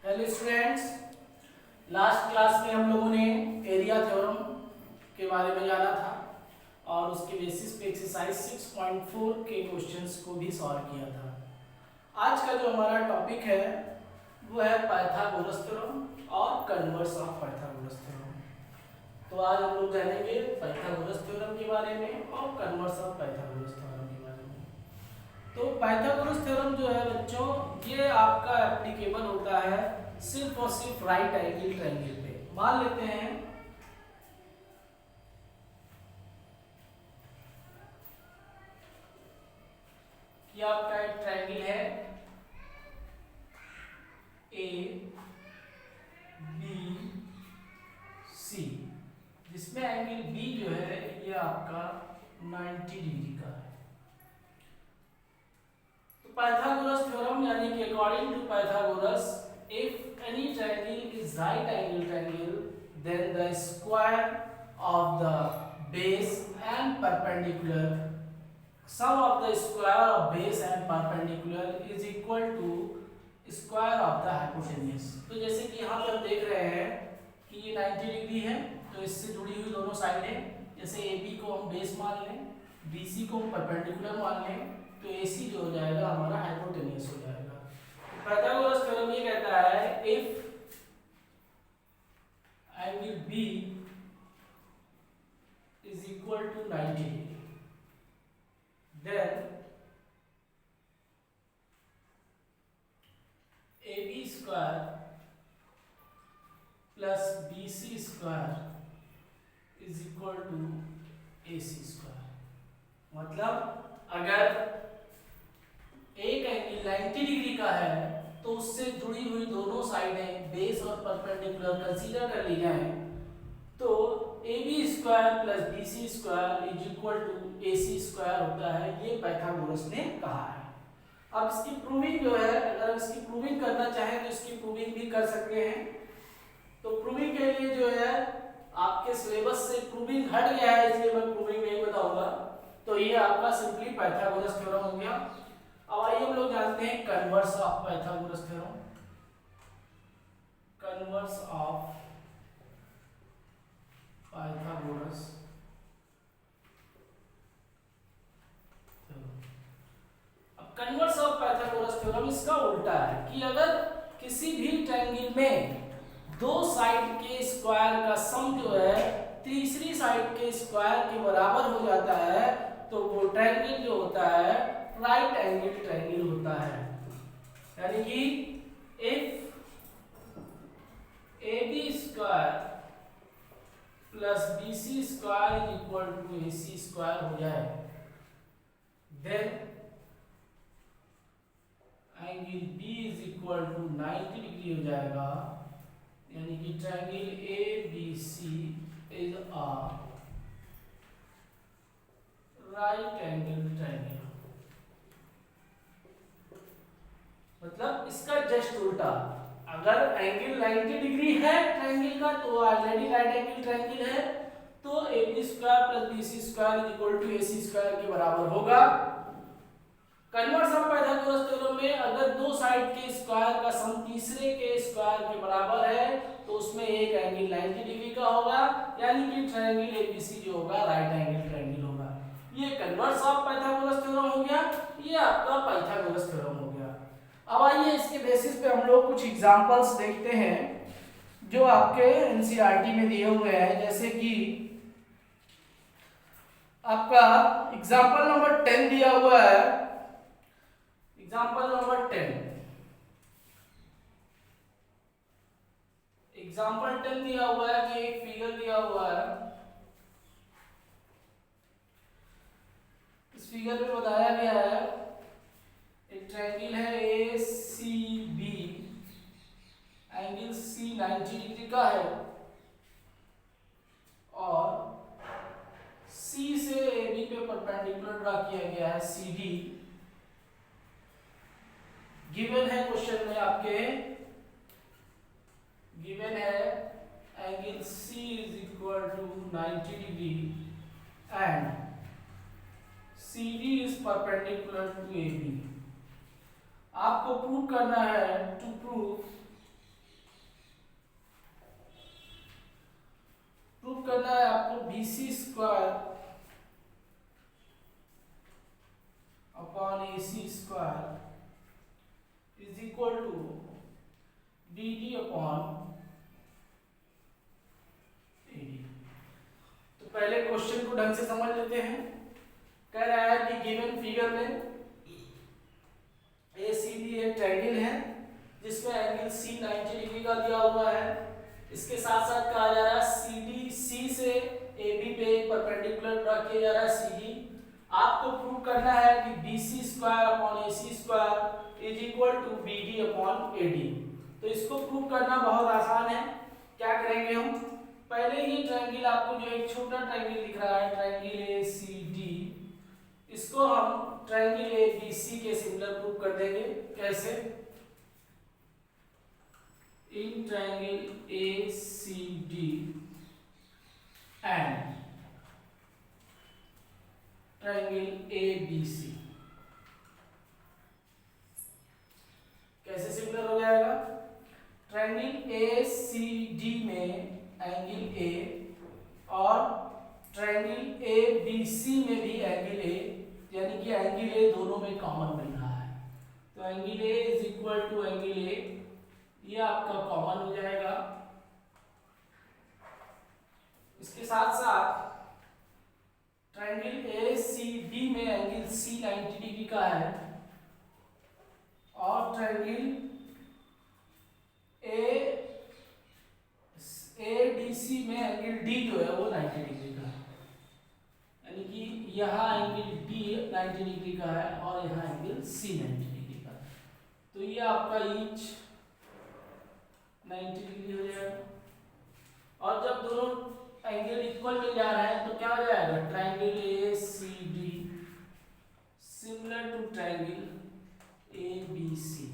Hello students, last class में हम लोगों ने एरिया थ्योरम के बारे में जाना था और उसके बेसिस पे एक्सरसाइज 6.4 के क्वेश्चंस को भी सॉल्व किया था। आज का जो हमारा टॉपिक है वो है पाइथागोरस थ्योरम और कन्वर्स ऑफ पाइथागोरस थ्योरम। तो आज हम लोग जानेंगे पाइथागोरस थ्योरम के बारे में और कन्वर्स ऑफ पाइथागोरस थ्योरम के बारे में। तो पाइथागोरस थ्योरम जो है बच्चों, ये आपका एप्लीकेबल होता है सिर्फ और सिर्फ राइट एंगल ट्रायंगल पे। मान लेते हैं कि आपका एक ट्रायंगल है ए बी सी, जिसमें एंगल बी जो है ये आपका 90 डिग्री का है। तो पाइथागोरस थ्योरम यानी कि according to Pythagoras, if any triangle is right angle triangle, then the square of the base and perpendicular, sum of the square of base and perpendicular is equal to square of the hypotenuse। तो जैसे कि यहाँ पर देख रहे हैं कि ये 90 डिग्री है, तो इससे जुड़ी हुई दोनों साइड है। जैसे AB को हम बेस मान लें, BC को हम परपेंडिकुलर मान लें, तो AC जो हो जाएगा हमारा हाइपोटेन्यूस हो जाएगा। पाइथागोरस थ्योरम ये कहता है if angle B is equal to 90 degree, then AB square plus BC square is equal to AC square। मतलब अगर एक एंगल 90 डिग्री का है तो उससे जुड़ी हुई दोनों साइडें बेस और परपेंडिकुलर कंसीडर कर ली जाएं, तो AB square plus BC square is equal to AC square होता है। ये पाइथागोरस ने कहा है। अब इसकी प्रूविंग जो है, अगर इसकी प्रूविंग करना चाहें तो इसकी प्रूविंग भी कर सकते हैं। तो प्रूविंग के लिए जो है आपके सिलेबस से प्रूविंग हट गया है, इसलिए मैं प्रूविंग नहीं बताऊंगा। तो ये आपका सिंपली पाइथागोरस थ्योरम हो गया। अब आइए हम लोग जानते हैं converse of Pythagoras theorem. Converse of Pythagoras theorem. अब कन्वर्स ऑफ पाइथागोरस थ्योरम इसका उल्टा है कि अगर किसी भी ट्रायंगल में दो साइड के स्क्वायर का सम जो है तीसरी साइड के स्क्वायर के बराबर हो जाता है, तो वो ट्रायंगल जो होता है राइट एंगल ट्रायंगल होता है। यानी कि if AB square plus BC square is equal to AC square हो जाए, then angle B is equal to 90 degree हो जाएगा। यानी कि triangle ABC is a right angle triangle. मतलब इसका जस्ट उल्टा, अगर एंगल 90 डिग्री है ट्रायंगल का तो ऑलरेडी राइट एंगल ट्रायंगल है, तो AB square plus BC square is equal to AC square के बराबर होगा। कन्वर्स ऑफ पाइथागोरस थ्योरम में अगर दो साइड के स्क्वायर का सम तीसरे के स्क्वायर के बराबर है तो उसमें एक एंगल 90 डिग्री का होगा, यानी कि ट्रायंगल ABC जो होगा राइट एंगल ट्रायंगल होगा। ये कन्वर्स ऑफ पाइथागोरस थ्योरम हो गया, ये आपका पाइथागोरस थ्योरम हो गया। अब आइए इसके बेसिस पे हम लोग कुछ एग्जांपल्स देखते हैं जो आपके एनसीईआरटी में दिए हुए हैं। जैसे कि आपका एग्जांपल नंबर 10 दिया हुआ है। एग्जांपल नंबर 10, एग्जांपल 10 दिया हुआ है कि एक फिगर दिया हुआ है। इस फिगर में बताया गया है एक ट्रायंगल है ACB, एंगल C 90 डिग्री का है और C से AB पे परपेंडिकुलर ड्रा किया गया है CD। गिवन है क्वेश्चन में आपके, गिवन है angle C is equal to 90 degree and CD is perpendicular to AB। आपको प्रूव करना है, to prove equal to B D upon A D. तो पहले क्वेश्चन को ढंग से समझ लेते हैं। कह रहा है कि गिवन फिगर में ए सी डी एक ट्रायंगल है जिसमें एंगल सी 90 डिग्री का दिया हुआ है। इसके साथ साथ कहा जा रहा है सी डी सी से ए बी पे एक परपेंडिकुलर ड्रा किया जा रहा है सी डी। आपको प्रूव करना है कि B C square upon A C square is equal to B D upon A D. तो इसको प्रूव करना बहुत आसान है। क्या करेंगे हम, पहले ही ट्रायंगल आपको जो एक छोटा ट्रायंगल दिख रहा है ट्रायंगल ए सी डी, इसको हम ट्रायंगल ए बी सी के सिमिलर प्रूव कर देंगे। कैसे? In triangle A C D and triangle A B C कैसे सिमिलर हो जाएगा? ट्रायंगल ए सी डी में एंगल ए और ट्रायंगल ए बी सी में भी एंगल ए, यानी कि एंगल ए दोनों में कॉमन मिल रहा है। तो angle A is equal to angle A, ये आपका कॉमन हो जाएगा। इसके साथ साथ ट्रायंगल ए सी डी में एंगल सी 90 डिग्री का है और ट्रायंगल ए डी सी में एंगल डी जो है वो 90 डिग्री का है, यानी कि यहाँ एंगल डी 90 डिग्री का है और यहाँ एंगल सी 90 डिग्री का है। तो ये आपका ईच 90 डिग्री हो जाएगा। और जब दोनों एंगल इक्वल मिल जा रहे हैं तो क्या हो जाएगा? Triangle A C D similar to triangle A B C.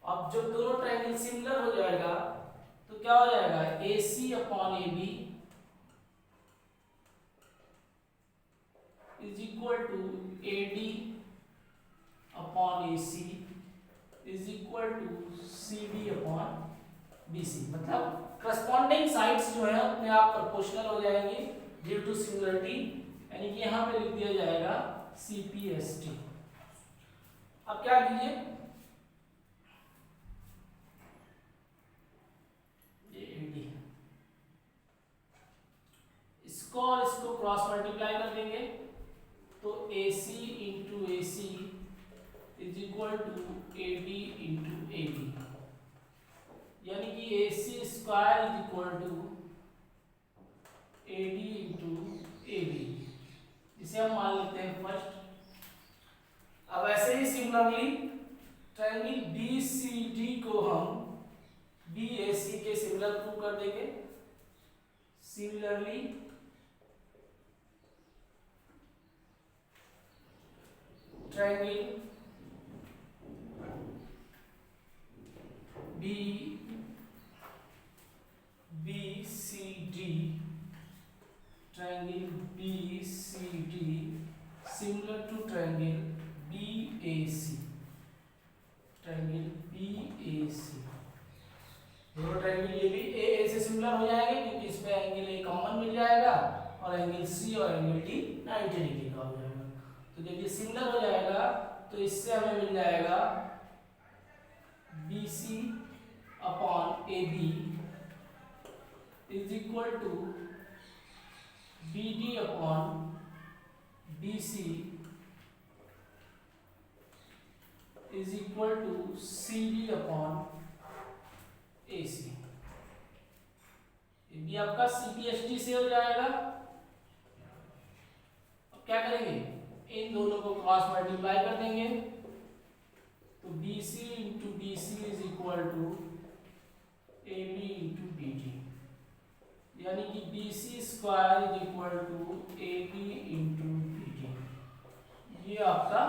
अब जब दोनों ट्रायंगल सिमिलर हो जाएगा तो क्या हो जाएगा? A C upon A B is equal to A D upon A C is equal to C D upon B C. मतलब करस्पॉन्डिंग साइड्स जो है अपने आप प्रोपोर्शनल हो जाएंगे ड्यू टू सिमिलरिटी, यानी कि यहाँ पे लिख दिया जाएगा सी पी एस टी। अब क्या कीजिए, इसको और इसको क्रॉस मल्टीप्लाई कर देंगे तो A C into A C is equal to A D into A D, यानी कि A C square is equal to A D into A D, जिसे हम मान लेते हैं फर्स्ट। अब ऐसे ही similarly triangle B C D को हम बी ए सी के सिमिलर प्रूव कर देंगे। Similarly triangle B C D, triangle B C D similar to triangle B A C, triangle B A C. दोनों ट्रायंगल ये भी ए से सिमिलर हो जाएंगे क्योंकि इसमें एंगल ए कॉमन मिल जाएगा और एंगल सी और एंगल डी 90 डिग्री का हो जाएगा। तो जब ये सिमिलर हो जाएगा तो इससे हमें मिल जाएगा B C upon A B is equal to B D upon B C is equal to C D upon A C. ये आपका सी पी एस टी से हो जाएगा। अब क्या करेंगे, इन दोनों को क्रॉस मल्टीप्लाई कर देंगे तो B C into B C is equal to A B into B D, यानी कि B C square is equal to A B into B D. ये आपका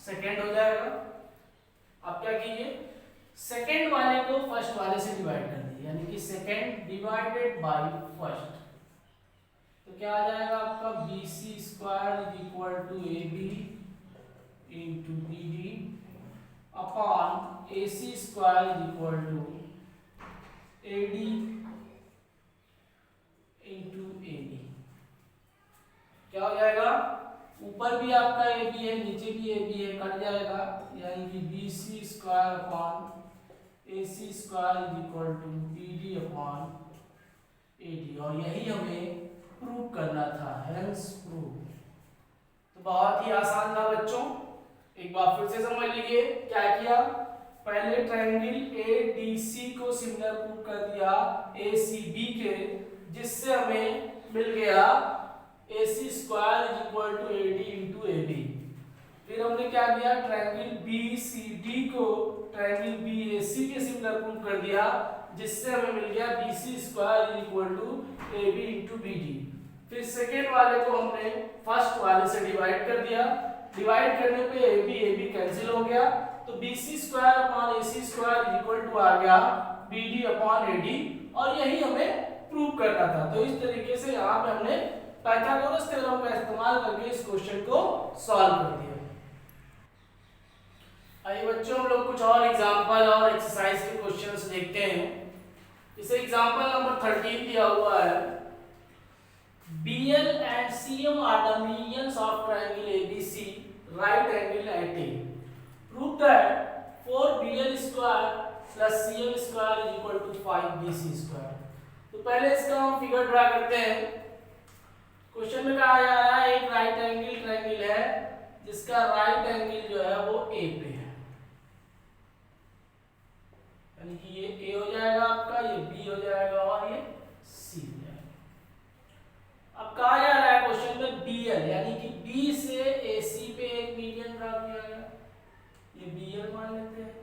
सेकेंड हो जाएगा। आप क्या कीजिए, सेकेंड वाले को फर्स्ट वाले से डिवाइड कर दीजिए, यानी कि सेकेंड डिवाइडेड बाय फर्स्ट। तो क्या आ जाएगा आपका B C square is equal to A B into B D upon A C square is equal to A D into A B. क्या हो जाएगा, ऊपर भी आपका ए बी है, नीचे भी ए बी है, कट जाएगा, यानी कि B C square upon A C square is equal to B D upon A D, और यही हमें प्रूव करना था, हेंस प्रूव। तो बहुत ही आसान था बच्चों, एक बार फिर से समझ लीजिए क्या किया। पहले ट्रायंगल ए डी सी को सिमिलर प्रूव कर दिया ए सी बी के, जिससे हमें मिल गया A C square is equal to A D into A B. फिर हमने क्या किया, ट्रायंगल बी सी डी को ट्रायंगल बी ए सी के सिमिलर प्रूव कर दिया, जिससे हमें मिल गया B C square is equal to A B into B D. फिर सेकेंड वाले को हमने फर्स्ट वाले से डिवाइड कर दिया, डिवाइड करने पे ए बी कैंसिल हो गया, तो B C square upon A C square is equal to आ गया B D upon A D, और यही हमें प्रूव करना था। तो इस तरीके से यहाँ पे हमने पाइथागोरस थ्योरम का इस्तेमाल करके इस क्वेश्चन को सॉल्व कर दिया। आइए बच्चों, हम लोग कुछ और एग्जांपल और एक्सरसाइज के क्वेश्चंस देखते हैं। इसे एग्जांपल नंबर 13 दिया हुआ है, BL and CM are the medians of triangle ABC, right angle at A. Prove that 4BL square plus CM square is equal to 5BC square. तो पहले इसका हम फिगर ड्रा करते हैं। क्वेश्चन में कहा जा रहा है एक राइट एंगल ट्रायंगल है जिसका राइट एंगल जो है वो A पे है, यानी कि ये A हो जाएगा आपका, ये B हो जाएगा और ये C हो जाएगा। अब कहा जा रहा है क्वेश्चन में BL, यानी कि B से AC पे एक मीडियन ड्रा किया गया, ये BL मान लेते हैं।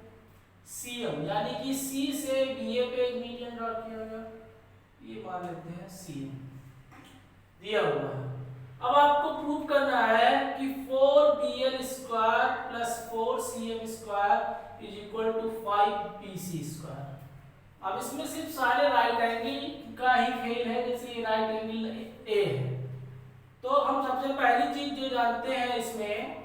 CM, यानी कि C से BA पे एक मीडियन ड्रा किया गया, ये मान लेते हैं CM, दिया हुआ है। अब आपको प्रूव करना है कि 4BL square plus 4CM square is equal to 5BC square. अब इसमें सिर्फ सारे राइट एंगल का ही खेल है, जैसे ये राइट एंगल ए है, तो हम सबसे पहली चीज जो जानते हैं इसमें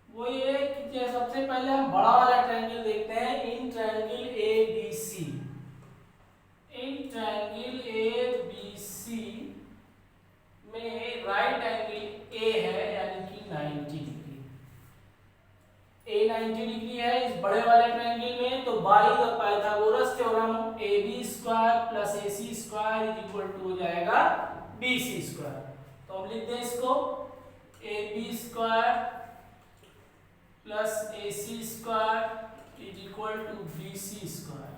वो ये कि सबसे पहले हम बड़ा वाला ट्रायंगल देखते हैं, इन triangle A B C. In triangle A B C में राइट एंगल ए है, यानी कि 90 डिग्री, ए 90 डिग्री है इस बड़े वाले ट्रायंगल में। तो by the Pythagoras theorem A B square plus A C square is equal to हो जाएगा बी सी स्क्वायर। तो हम लिखते हैं इसको A B square plus A C square is equal to B C square.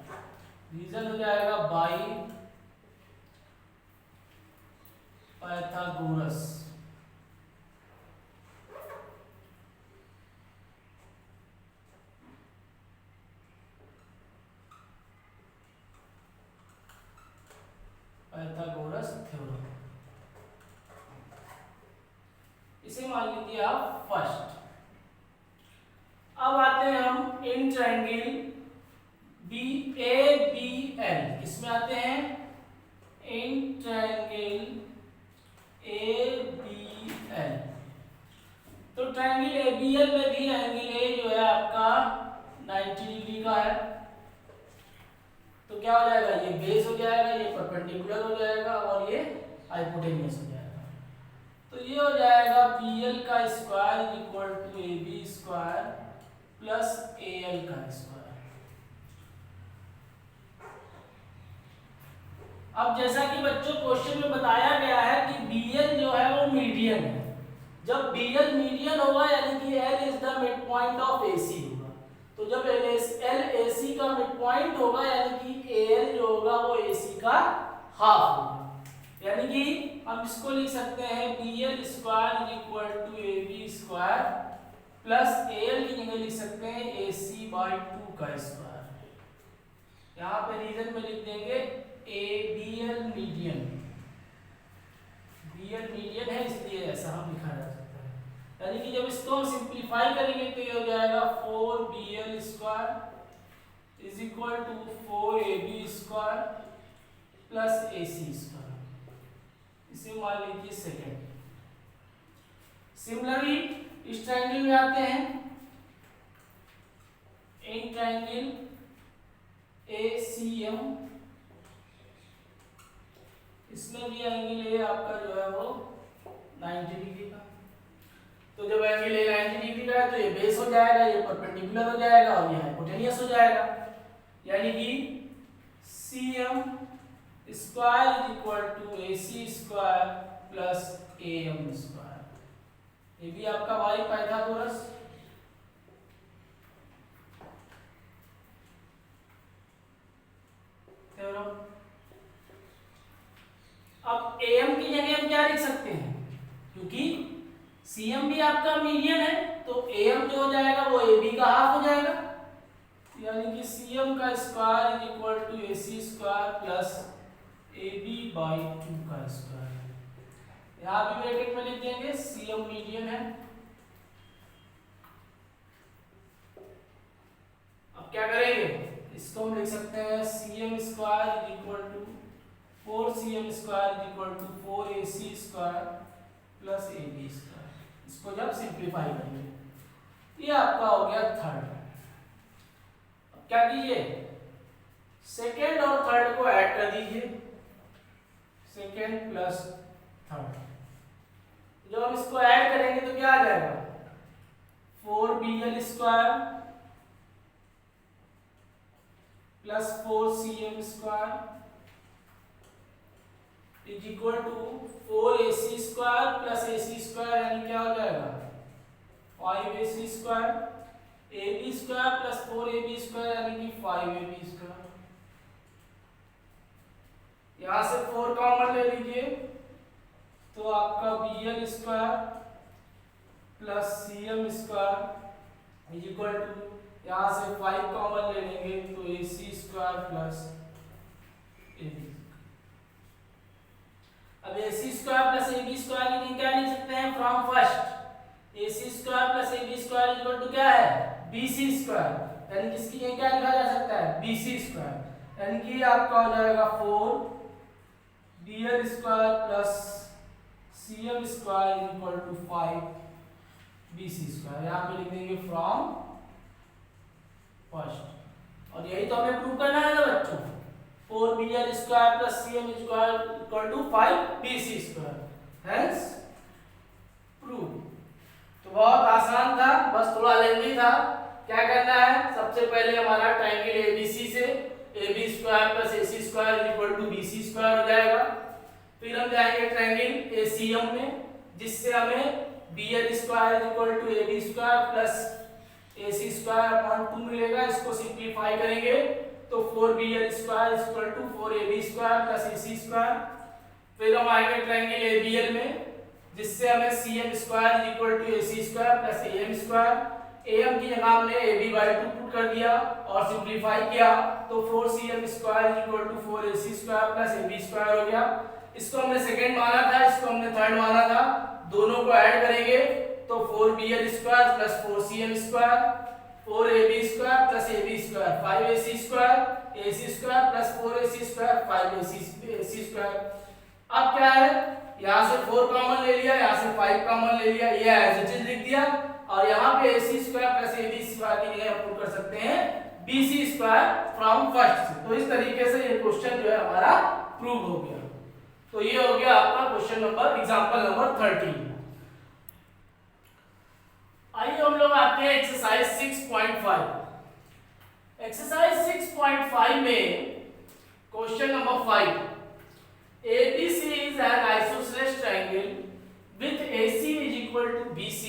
Reason हो जाएगा by Pythagoras. Pythagoras theorem, इसे मान लीजिए आप फर्स्ट। अब आते हैं हम इन triangle B A B L, इसमें आते हैं इन ट्रायंगल ए बी एल। तो ट्रायंगल ए बी एल में भी एंगल ए जो है आपका 90 डिग्री का है, तो क्या हो जाएगा, ये बेस हो जाएगा, ये परपेंडिकुलर हो जाएगा और ये हाइपोटेन्यूस हो जाएगा। तो ये हो जाएगा BL का square is equal to AB square plus AL का स्क्वायर। अब जैसा कि बच्चों क्वेश्चन में बताया गया है कि BL जो है वो मीडियन है। जब BL मीडियन होगा यानी कि L is the mid point of AC होगा, तो जब L AC का मिड पॉइंट होगा यानी कि AL जो होगा वो AC का हाफ होगा, यानी कि हम इसको लिख सकते हैं BL square is equal to AB square plus AL की जगह लिख सकते हैं AC बाय 2 का स्क्वायर। यहाँ पे रीजन में लिख देंगे BL मीडियन, BL मीडियन है इसलिए ऐसा हम लिखा जा सकता है। यानी कि जब इसको हम सिंप्लीफाई करेंगे तो ये हो जाएगा 4BL square is equal to 4AB square plus AC square, इसे मान लीजिए सेकेंड। सिमिलरली इस ट्रायंगल में आते हैं, इन ट्रायंगल ACM, इसमें भी एंगल ए आपका जो है वो 90 डिग्री का। तो जब एंगल ए 90 डिग्री का है तो ये बेस हो जाएगा, ये परपेंडिकुलर हो जाएगा और ये हाइपोटेनियस हो जाएगा। यानी कि CM square is equal to AC square plus AM square. ये भी आपका भाई पाइथागोरस। अब AM की जगह हम क्या लिख सकते हैं, क्योंकि CM भी आपका मीडियन है तो AM जो हो जाएगा वो AB का हाफ हो जाएगा। यानी कि CM का square is equal to AC square plus AB by 2 का स्क्वायर। यहाँ भी ब्रैकेट में लिख देंगे, CM मीडियन है। अब क्या करेंगे, इसको हम लिख सकते हैं CM square is equal to 4CM square is equal to 4AC square plus AB square. इसको जब सिंप्लीफाई करेंगे ये आपका हो गया थर्ड। अब क्या कीजिए, सेकेंड और थर्ड को ऐड कर दीजिए, सेकेंड प्लस थर्ड। जब हम इसको ऐड करेंगे तो क्या आ जाएगा, 4BL square plus 4CM square is equal to 4AC square plus AC square, यानी क्या हो जाएगा 5AC square, AB square plus 4AB square यानी कि 5AB स्क्वायर। यहां से 4 कॉमन ले लीजिए तो आपका BL square plus CM square is equal to, यहां से 5 कॉमन ले लेंगे तो AC स्क्वायर प्लस AB। अब AC square plus AB square की क्या लिख सकते हैं, from first AC square plus AB square is equal to क्या है BC स्क्वायर, यानी किसकी जगह क्या लिखा जा सकता है BC स्क्वायर, यानी कि आपका हो जाएगा 4BL square plus CM square is equal to 5BC square. यहाँ पे लिख देंगे फ्रॉम फर्स्ट, और यही तो हमें प्रूव करना है ना बच्चों, 4BL square plus CM square equal to 5BC square, hence prove. तो बहुत आसान था, बस थोड़ा लेंथी था। क्या करना है, सबसे पहले हमारा ट्रायंगल ABC से AB square plus AC square is equal to BC square हो जाएगा। फिर हम जाएंगे ट्रायंगल ACM में, जिससे हमें BL square is equal to AB square plus AC square upon 2 मिलेगा। इसको सिंप्लीफाई करेंगे तो 4BL square is equal to 4AB square plus AC square. फिर हम आएंगे ट्रायंगल ABL में, जिससे हमें CM square is equal to AC square plus AM square. AM की जगह हमने AB बाई 2 पुट कर दिया और सिंप्लीफाई किया तो 4CM square is equal to 4AC square plus AB square हो गया। इसको हमने सेकंड माना था, इसको हमने थर्ड माना था, दोनों को ऐड करेंगे तो 4BL square plus 4CM square, 4AB square plus AB square, 5AC square, AC square plus 4AC square, 5AC square. अब क्या है, यहाँ से 4 कॉमन ले लिया, यहाँ से 5 कॉमन ले लिया, ये एज इट इज लिख दिया, और यहाँ पे AC square plus AB square की जगह हम पुट कर सकते हैं BC स्क्वायर फ्रॉम फर्स्ट से। तो इस तरीके से ये क्वेश्चन जो है हमारा प्रूव हो गया। तो ये हो गया आपका क्वेश्चन नंबर, एग्जांपल नंबर 13। आइए हम लोग आते हैं एक्सरसाइज 6.5। एक्सरसाइज 6.5 में question number 5, ABC is an isosceles triangle with AC is equal to BC.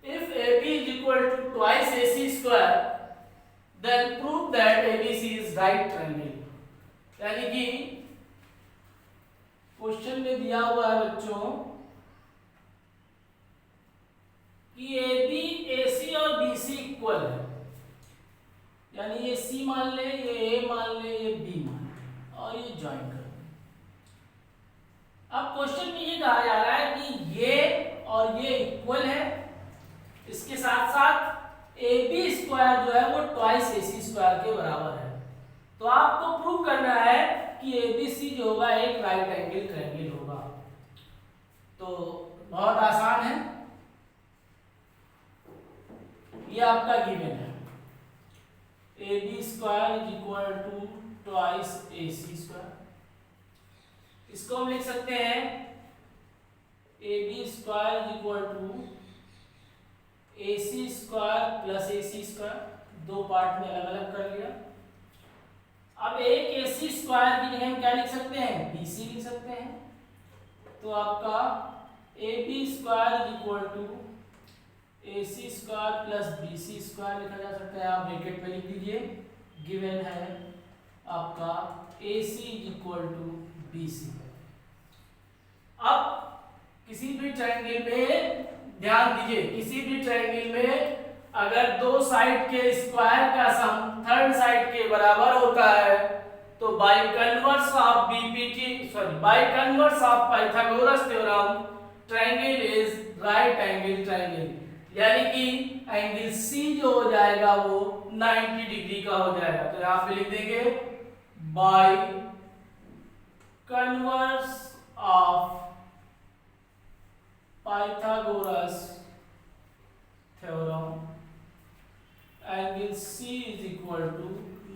If AB is equal to twice AC square, then prove that ABC is right triangle. यानी कि question में दिया हुआ है बच्चों कि AB, AC और BC equal है, यानी ये C मान ले, ये A मान ले, ये B मान ले और ये ज्वाइन कर। अब क्वेश्चन में ये कहा जा रहा है कि ये और ये इक्वल है, इसके साथ साथ AB स्क्वायर जो है वो ट्वाइस AC स्क्वायर के बराबर है। तो आपको प्रूव करना है कि ABC जो होगा एक राइट एंगल ट्रायंगल होगा। तो बहुत आसान है, ये आपका गिवन है, AB square is equal to twice AC square. इसको हम लिख सकते हैं A B square is equal to A C square plus A C square, दो पार्ट में अलग अलग कर लिया। अब एक ए सी स्क्वायर की जगह हम क्या लिख सकते हैं, बी सी लिख सकते हैं। तो आपका A B square is equal to A C square plus B C square लिखा जा सकता है। आप ब्रैकेट में लिख दीजिए, गिवन है आपका A C is equal to B C. अब किसी भी ट्रायंगल में ध्यान दीजिए, किसी भी ट्रायंगल में अगर दो साइड के स्क्वायर का सम थर्ड साइड के बराबर होता है तो bye converse of Pythagoras theorem triangle is right angle triangle, यानी कि एंगल सी जो हो जाएगा वो 90 डिग्री का हो जाएगा। तो यहां पे लिख देंगे by converse of Pythagoras theorem angle C is equal to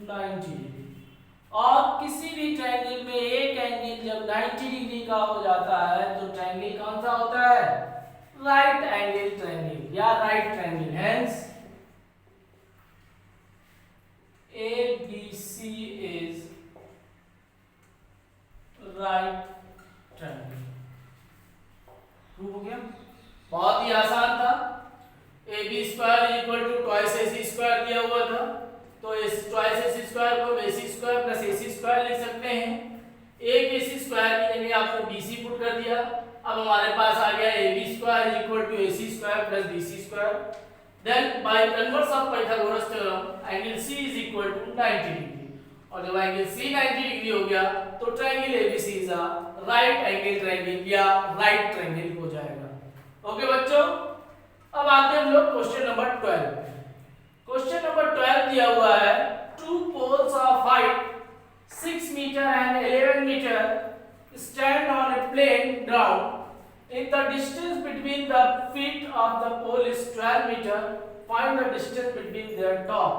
90 degree. और किसी भी ट्रायंगल में एक एंगल जब 90 डिग्री का हो जाता है तो ट्रायंगल कौन सा होता है, राइट एंगल ट्रायंगल या राइट ट्रायंगल। हेंस ABC इज राइट ट्रायंगल। प्रूव हो गया, बहुत ही आसान था। A B square equal to twice A C square दिया हुआ था, तो इस ट्वाइस ए सी स्क्वायर को ए C square plus A C square लिख सकते हैं। एक ए सी स्क्वायर की जगह आपने बी सी पुट कर दिया। अब हमारे पास आ गया A B square equal to A C square plus B C square. Then by converse of Pythagoras theorem angle C is equal to 90 degree. और जब एंगल सी 90 डिग्री हो गया तो triangle ABC is a right angle triangle या right triangle हो जाएगा। Okay बच्चों, अब आते हैं हम लोग क्वेश्चन नंबर 12। क्वेश्चन नंबर 12 दिया हुआ है, two poles of height 6 metre and 11 metre stand on a plain ground if the distance between the feet of the pole is 12 meter, find the distance between their top।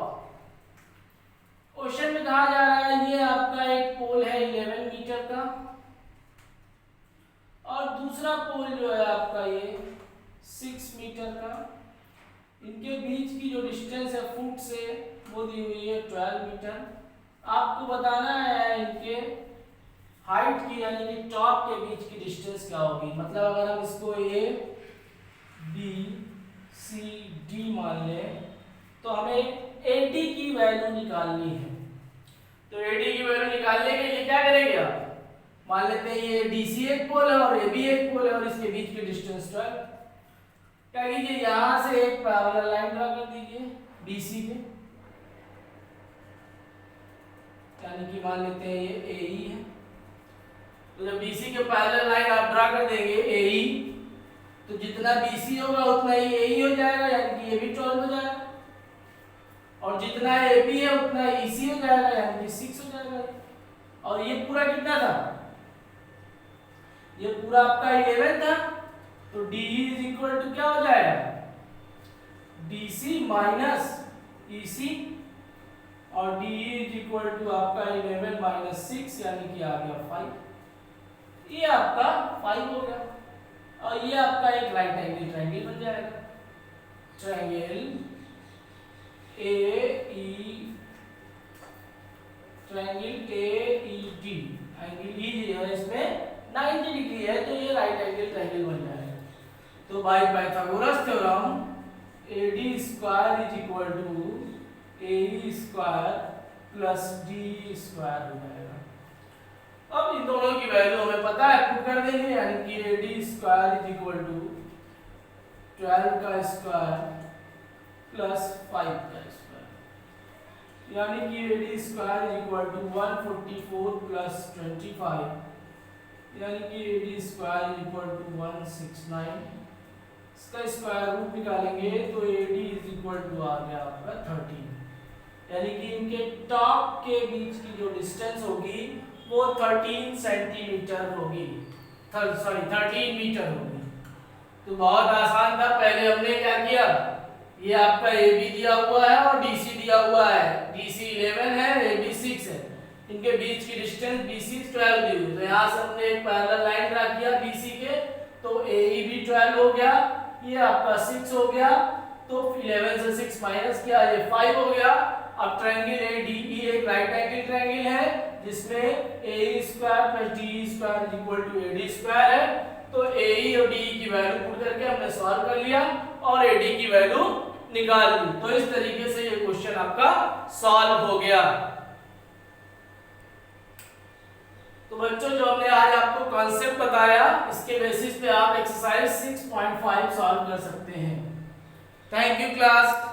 Question में कहा जा रहा है ये आपका एक पोल है 11 मीटर का और दूसरा पोल जो है आपका ये 6 मीटर का। इनके बीच की जो डिस्टेंस है फुट से वो दी हुई है 12 मीटर। आपको बताना है इनके हाइट की यानी कि टॉप के बीच की डिस्टेंस क्या होगी। मतलब अगर हम इसको ए बी सी डी मान लें तो हमें एडी की वैल्यू निकालनी है। तो एडी की वैल्यू निकालने के लिए क्या करेंगे आप, मान लेते हैं ये डीसी एक पोल है और एबी एक पोल है और इसके बीच की डिस्टेंस 12। क्या कीजिए, यहां से एक पैरेलल लाइन ड्रा कर दीजिए बीसी पे, यानी कि मान लेते हैं ये एई है। तो जब BC के पैरेलल लाइन आप ड्रा कर देंगे AE, तो जितना BC होगा उतना ही AE हो जाएगा, यानी कि ये भी 12 हो जाएगा। और जितना AB है उतना EC हो जाएगा, यानी कि 6 हो जाएगा। और ये पूरा कितना था, ये पूरा आपका 11 था। तो DE इज इक्वल टू क्या हो जाएगा, DC माइनस EC, और DE इज इक्वल टू आपका 11 माइनस 6, यानी कि आ गया 5। ये आपका 5 हो गया और ये आपका एक राइट एंगल ट्रायंगल बन जाएगा। ट्रायंगल AED, एंगल E जो है इसमें 90 डिग्री है तो ये राइट एंगल ट्रायंगल बन जाएगा। तो by Pythagoras theorem AD square is equal to AE square plus DE square हो जाएगा। अब इन दोनों की वैल्यू हमें पता है, पुट कर देंगे, यानी कि AD square is equal to 12 का स्क्वायर प्लस 5 का स्क्वायर, यानी कि AD square is equal to 144 plus 25, यानी कि AD square is equal to 169। इसका स्क्वायर रूट निकालेंगे तो AD इज इक्वल टू आ गया आपका 13, यानी कि इनके टॉप के बीच की जो डिस्टेंस होगी वो 13 सेंटीमीटर होगी, 13 मीटर होगी। तो बहुत आसान था। पहले हमने क्या किया, ये आपका AB दिया हुआ है और DC दिया हुआ है। DC 11 है, AB 6 है। इनके बीच की डिस्टेंस BC 12 दी हुई, तो यहाँ से हमने एक पैरेलल लाइन ड्रा किया BC के, तो तो AE भी 12 हो गया, ये आपका 6 हो गया, तो 11 से 6 माइनस किया, ये 5 हो गया। अब ट्रायंगल ADE एक राइट एंगल ट्रायंगल है जिसमें AE square plus DE square is equal to AD square है। तो AE और DE की वैल्यू पुट करके हमने सॉल्व कर लिया और AD की वैल्यू निकाल ली। तो इस तरीके से ये क्वेश्चन आपका सॉल्व हो गया। तो बच्चों जो हमने आज आपको कॉन्सेप्ट बताया इसके बेसिस पे आप एक्सरसाइज 6.5 सॉल्व कर सकते हैं। Thank you class.